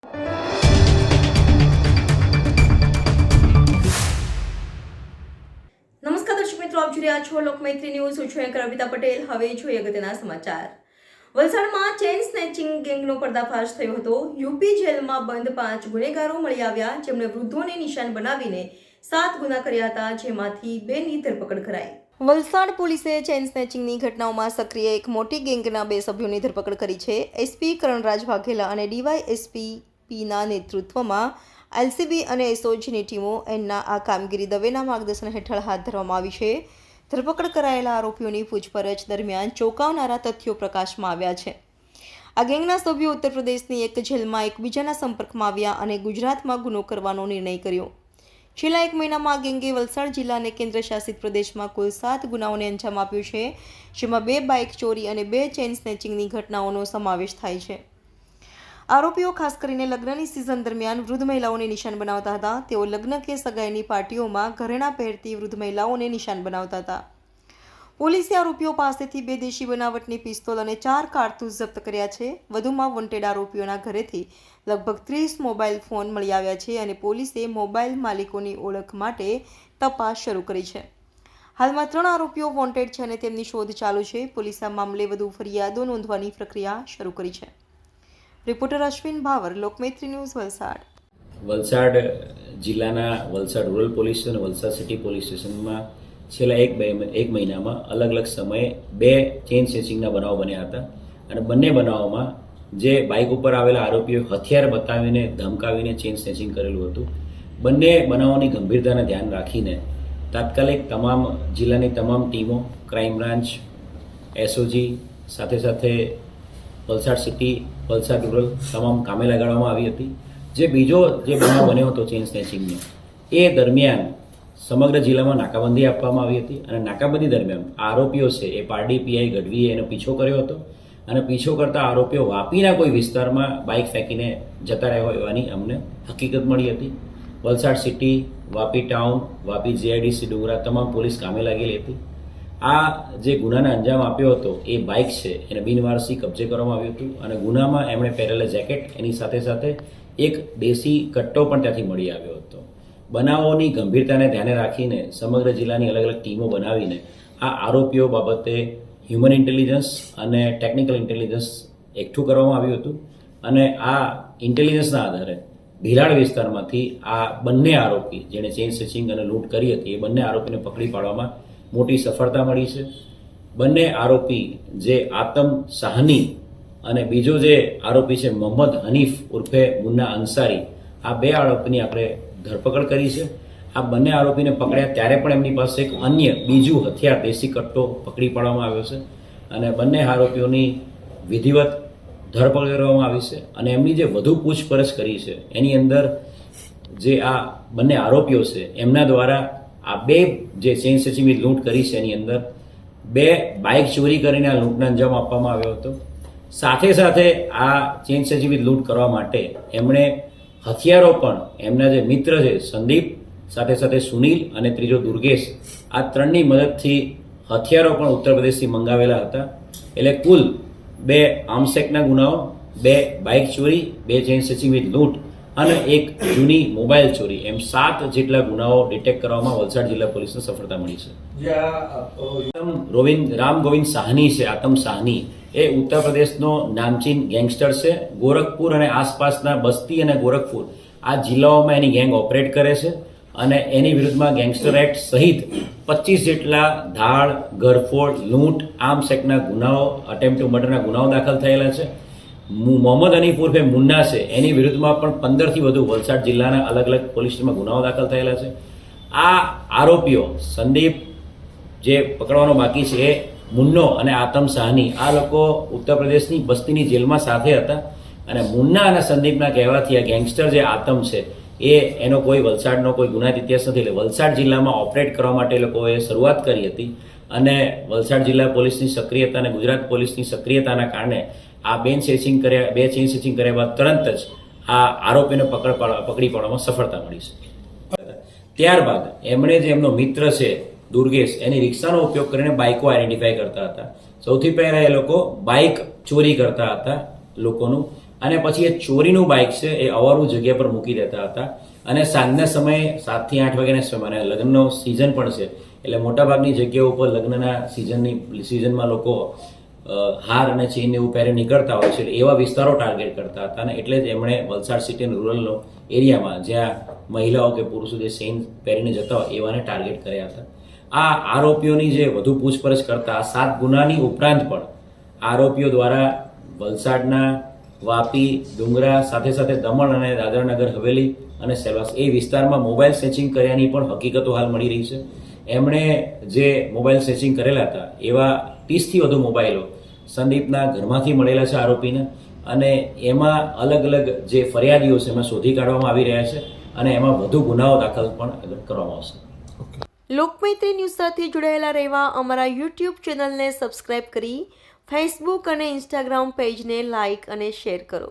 નમસ્કાર દર્શક મિત્રો, આપ જોઈ રહ્યા છો લોકમૈત્રી ન્યૂઝ. હું છું એન્કર અમિતા પટેલ. હવે જોઈએ અગત્યના સમાચાર. વલસાડમાં ચેઇન સ્નેચિંગ ગેંગનો પર્દાફાશ થયો હતો. યુપી જેલમાં બંધ 5 ગુનેગારો મળી આવ્યા, જેમણે વૃદ્ધોને નિશાન બનાવીને 7 ગુના કર્યા હતા, જેમાંથી 2ની ધરપકડ કરાઈ. વલસાડ પોલીસે ચેઇન સ્નેચિંગની ઘટનાઓમાં સક્રિય એક મોટી ગેંગના 2 સભ્યોની ધરપકડ કરી છે. એસપી કરણરાજ વાઘેલા અને ડીવાયએસપી પીના નેતૃત્વમાં એલસીબી અને એસઓજીની ટીમો એનના આ કામગીરી દવેના માર્ગદર્શન હેઠળ હાથ ધરવામાં આવી છે. ધરપકડ કરાયેલા આરોપીઓની પૂછપરછ દરમિયાન ચોંકાવનારા તથ્યો પ્રકાશમાં આવ્યા છે. આ ગેંગના સભ્યો ઉત્તર પ્રદેશની એક જેલમાં એકબીજાના સંપર્કમાં આવ્યા અને ગુજરાતમાં ગુનો કરવાનો નિર્ણય કર્યો. છેલ્લા 1 મહિનામાં આ ગેંગે વલસાડ જિલ્લા અને કેન્દ્ર શાસિત પ્રદેશમાં કુલ 7 ગુનાઓને અંજામ આપ્યો છે, જેમાં 2 બાઇક ચોરી અને 2 ચેઇન સ્નેચિંગની ઘટનાઓનો સમાવેશ થાય છે. આરોપીઓ ખાસ કરીને લગ્નની સિઝન દરમિયાન વૃદ્ધ મહિલાઓને નિશાન બનાવતા હતા. તેઓ લગ્ન કે સગાઈની પાર્ટીઓમાં ઘરેણાં પહેરતી વૃદ્ધ મહિલાઓને નિશાન બનાવતા હતા. પોલીસે આરોપીઓ પાસેથી 2 દેશી બનાવટની પિસ્તોલ અને 4 કારતૂસ જપ્ત કર્યા છે. વધુમાં વોન્ટેડ આરોપીઓના ઘરેથી લગભગ 30 મોબાઈલ ફોન મળી આવ્યા છે અને પોલીસે મોબાઈલ માલિકોની ઓળખ માટે તપાસ શરૂ કરી છે. હાલમાં 3 આરોપીઓ વોન્ટેડ છે અને તેમની શોધ ચાલુ છે. પોલીસે આ મામલે વધુ ફરિયાદો નોંધવાની પ્રક્રિયા શરૂ કરી છે. Reporter Ashwin power, Lokmaitri news, Valsad. Valsad જિલ્લાના વલસાડ રૂરલ પોલીસ અને વલસાડ સિટી પોલીસ સ્ટેશનમાં છેલ્લા એક મહિનામાં અલગ અલગ સમયે 2 ચેઇન સ્નેચિંગના બનાવો બન્યા હતા અને બંને બનાવોમાં જે બાઇક ઉપર આવેલા આરોપીઓ હથિયાર બતાવીને ધમકાવીને ચેઇન સ્નેચિંગ કરેલું હતું. બંને બનાવોની ગંભીરતાને ધ્યાન રાખીને તાત્કાલિક જિલ્લાની તમામ ટીમો, ક્રાઇમ બ્રાન્ચ, એસઓજી સાથે સાથે વલસાડ સિટી, વલસાડ રૂરલ તમામ કામે લગાડવામાં આવી હતી. જે બીજો બનાવ બન્યો હતો ચેઇન સ્નેચિંગનો, એ દરમિયાન સમગ્ર જિલ્લામાં નાકાબંધી આપવામાં આવી હતી અને નાકાબંધી દરમિયાન આરોપીઓ છે એ પારડી પીઆઈ ગઢવીએ એનો પીછો કર્યો હતો અને પીછો કરતા આરોપીઓ વાપીના કોઈ વિસ્તારમાં બાઇક ફેંકીને જતા રહ્યા હોવાની અમને હકીકત મળી હતી. Valsad city, Vapi town, Vapi GIDC ડુંગરા તમામ પોલીસ કામે લાગેલી હતી. આ જે ગુનાને અંજામ આપ્યો હતો એ બાઇક છે એને બિનવારસી કબજે કરવામાં આવ્યું હતું અને ગુનામાં એમણે પહેરેલા જેકેટ એની સાથે સાથે એક દેશી કટ્ટો પણ ત્યાંથી મળી આવ્યો હતો. બનાવોની ગંભીરતાને ધ્યાને રાખીને સમગ્ર જિલ્લાની અલગ અલગ ટીમો બનાવીને આ આરોપીઓ બાબતે હ્યુમન ઇન્ટેલિજન્સ અને ટેકનિકલ ઇન્ટેલિજન્સ એકઠું કરવામાં આવ્યું હતું અને આ ઇન્ટેલિજન્સના આધારે ભીલાડ વિસ્તારમાંથી આ બંને આરોપી જેણે ચેઇન સ્નેચિંગ અને લૂંટ કરી હતી એ બંને આરોપીને પકડી પાડવામાં મોટી સફળતા મળી છે. બંને આરોપી જે આતમ સાહની અને બીજો જે આરોપી છે મોહમ્મદ હનીફ ઉર્ફે મુન્ના અંસારી, આ 2 આરોપીની આપણે ધરપકડ કરી છે. આ બંને આરોપીને પકડ્યા ત્યારે પણ એમની પાસે એક અન્ય બીજું હથિયાર દેશી કટ્ટો પકડી પાડવામાં આવ્યો છે અને બંને આરોપીઓની વિધિવત ધરપકડ કરવામાં આવી છે અને એમની જે વધુ પૂછપરછ કરી છે એની અંદર જે આ બંને આરોપીઓ છે એમના દ્વારા આ 2 જે ચેઇન સ્નેચિંગ લૂંટ કરી છે એની અંદર 2 બાઇક ચોરી કરીને આ લૂંટને અંજામ આપવામાં આવ્યો હતો. સાથે સાથે આ ચેઇન સ્નેચિંગ લૂંટ કરવા માટે એમણે હથિયારો પણ એમના જે મિત્ર છે સંદીપ, સાથે સાથે સુનિલ અને ત્રીજો દુર્ગેશ, આ 3ની મદદથી હથિયારો પણ ઉત્તર પ્રદેશથી મંગાવેલા હતા. એટલે કુલ 2 આર્મ્સેક્ટના ગુનાઓ, 2 બાઇક ચોરી, 2 ચેઇન સ્નેચિંગ વિથ લૂંટ અને 1 જૂની મોબાઈલ ચોરી, એમ 7 જેટલા ગુનાઓ ડિટેક્ટ કરવામાં વલસાડ જિલ્લા પોલીસને સફળતા મળી છે. રામ ગોવિંદ સાહની છે, આતમ સાહની, એ ઉત્તર પ્રદેશનો નામચીન ગેંગસ્ટર છે. ગોરખપુર અને આસપાસના બસ્તી અને ગોરખપુર આ જિલ્લાઓમાં એની ગેંગ ઓપરેટ કરે છે અને એની વિરુદ્ધમાં ગેંગસ્ટર એક્ટ સહિત 25 જેટલા ધાડ, ઘરફોડ, લૂંટ, આર્મ્સ એક્ટના ગુનાઓ, અટેમ્પ્ટ ટુ મર્ડરના ગુનાઓ દાખલ થયેલા છે. મોહમ્મદ હનીફ ઉર્ફે મુન્ના છે એની વિરુદ્ધમાં પણ 15થી વધુ વલસાડ જિલ્લાના અલગ અલગ પોલીસ સ્ટેશનમાં ગુનાઓ દાખલ થયેલા છે. આ આરોપીઓ સંદીપ જે પકડવાનો બાકી છે એ મુન્નો અને આતમ સાહની, આ લોકો ઉત્તર પ્રદેશની બસ્તીની જેલમાં સાથે હતા અને મુન્ના અને સંદીપના કહેવાથી આ ગેંગસ્ટર જે આતમ છે એનો કોઈ વલસાડનો કોઈ ગુનાહિત ઇતિહાસ નથી. એટલે વલસાડ જિલ્લામાં ઓપરેટ કરવા માટે લોકોએ શરૂઆત કરી હતી અને વલસાડ જિલ્લા પોલીસની સક્રિયતા અને ગુજરાત પોલીસની સક્રિયતાના કારણે આ 2 ચેઇન સ્નેચિંગ કર્યા બાદ તરત જ આ આરોપીને પકડી પાડવામાં સફળતા મળી છે. ત્યારબાદ એમણે જે એમનો મિત્ર છે દુર્ગેશ, એની રિક્ષાનો ઉપયોગ કરીને બાઇકો આઈડેન્ટિફાઈ કરતા હતા. સૌથી પહેલા એ લોકો બાઇક ચોરી કરતા હતા લોકોનું અને પછી એ ચોરીનું બાઇક છે એ અવારું જગ્યા પર મૂકી દેતા હતા અને સાંજના સમયે 7 થી 8 વાગ્યાના સમયે અને લગ્નનો સિઝન પણ છે એટલે મોટાભાગની જગ્યાઓ ઉપર લગ્નના સિઝનમાં લોકો હાર અને ચેઇન એવું પહેરી નીકળતા હોય છે એવા વિસ્તારો ટાર્ગેટ કરતા હતા અને એટલે જ એમણે વલસાડ સિટી અને રૂરલનો એરિયામાં જ્યાં મહિલાઓ કે પુરુષો જે ચેઇન પહેરીને જતા હોય એવાને ટાર્ગેટ કર્યા હતા. આ આરોપીઓની જે વધુ પૂછપરછ કરતા 7 ગુનાની ઉપરાંત પણ આરોપીઓ દ્વારા વલસાડના વાપી, ડુંગરા સાથે સાથે દમણ અને દાદરાનગર હવેલી અને સેલવાસ એ વિસ્તારમાં મોબાઈલ સ્નેચિંગ કર્યાની પણ હકીકતો હાલ મળી રહી છે. એમણે જે મોબાઈલ સ્નેચિંગ કરેલા હતા એવા 30થી વધુ મોબાઈલો સંદીપના ઘરમાંથી મળેલા છે આરોપીને અને એમાં અલગ અલગ જે ફરિયાદીઓ છે એમાં શોધી કાઢવામાં આવી રહ્યા છે અને એમાં વધુ ગુનાઓ દાખલ પણ કરવામાં આવશે. લોકમૈત્રી ન્યૂઝ સાથે જોડાયેલા રહેવા અમારા યુટ્યુબ ચેનલને સબસ્ક્રાઇબ કરી ફેસબુક અને ઇન્સ્ટાગ્રામ પેજને લાઇક અને શેર કરો.